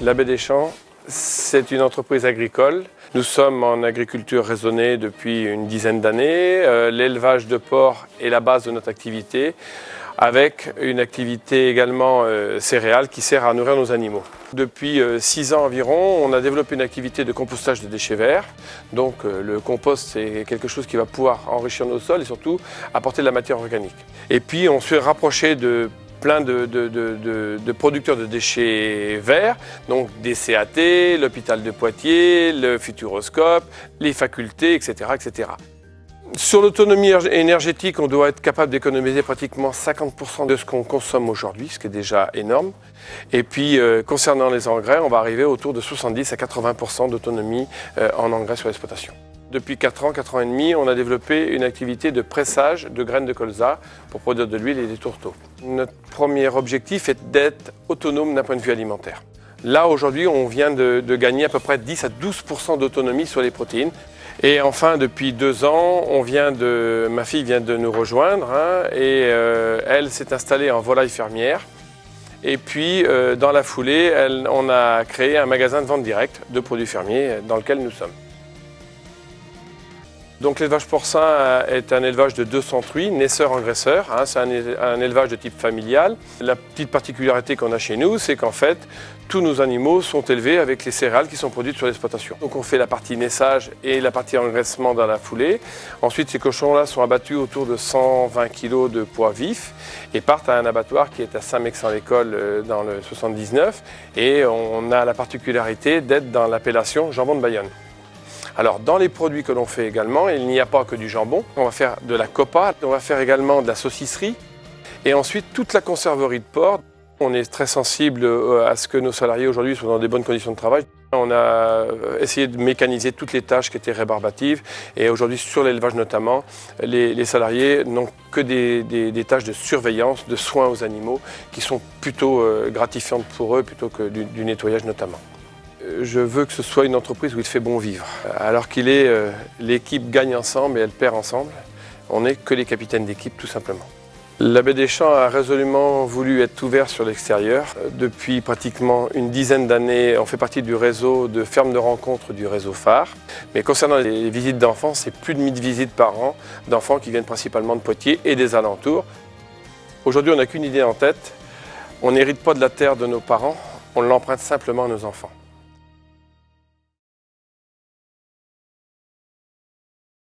La Baie des Champs, c'est une entreprise agricole. Nous sommes en agriculture raisonnée depuis une dizaine d'années. L'élevage de porcs est la base de notre activité, avec une activité également céréale qui sert à nourrir nos animaux. Depuis 6 ans environ, on a développé une activité de compostage de déchets verts. Donc le compost, c'est quelque chose qui va pouvoir enrichir nos sols et surtout apporter de la matière organique. Et puis on s'est rapproché de plein de producteurs de déchets verts, donc des CAT, l'hôpital de Poitiers, le Futuroscope, les facultés, etc. etc. Sur l'autonomie énergétique, on doit être capable d'économiser pratiquement 50% de ce qu'on consomme aujourd'hui, ce qui est déjà énorme. Et puis, concernant les engrais, on va arriver autour de 70 à 80% d'autonomie en engrais sur l'exploitation. Depuis 4 ans et demi, on a développé une activité de pressage de graines de colza pour produire de l'huile et des tourteaux. Notre premier objectif est d'être autonome d'un point de vue alimentaire. Là, aujourd'hui, on vient de gagner à peu près 10 à 12% d'autonomie sur les protéines. Et enfin, depuis 2 ans, ma fille vient de nous rejoindre et elle s'est installée en volaille fermière. Et puis, dans la foulée, on a créé un magasin de vente directe de produits fermiers dans lequel nous sommes. Donc l'élevage porcin est un élevage de 200 truies, naisseurs-engraisseurs. C'est un élevage de type familial. La petite particularité qu'on a chez nous, c'est qu'en fait, tous nos animaux sont élevés avec les céréales qui sont produites sur l'exploitation. Donc on fait la partie naissage et la partie engraissement dans la foulée. Ensuite, ces cochons-là sont abattus autour de 120 kg de poids vif et partent à un abattoir qui est à Saint-Mexan-l'École dans le 79. Et on a la particularité d'être dans l'appellation jambon de Bayonne. Alors dans les produits que l'on fait également, il n'y a pas que du jambon. On va faire de la copa, on va faire également de la saucisserie et ensuite toute la conserverie de porc. On est très sensible à ce que nos salariés aujourd'hui soient dans des bonnes conditions de travail. On a essayé de mécaniser toutes les tâches qui étaient rébarbatives et aujourd'hui sur l'élevage notamment, les salariés n'ont que des tâches de surveillance, de soins aux animaux qui sont plutôt gratifiantes pour eux plutôt que du nettoyage notamment. Je veux que ce soit une entreprise où il fait bon vivre. Alors qu'il est, l'équipe gagne ensemble et elle perd ensemble. On n'est que les capitaines d'équipe tout simplement. La Baie des Champs a résolument voulu être ouverte sur l'extérieur. Depuis pratiquement une dizaine d'années, on fait partie du réseau de fermes de rencontres du réseau phare. Mais concernant les visites d'enfants, c'est plus de 1000 visites par an d'enfants qui viennent principalement de Poitiers et des alentours. Aujourd'hui, on n'a qu'une idée en tête. On n'hérite pas de la terre de nos parents, on l'emprunte simplement à nos enfants.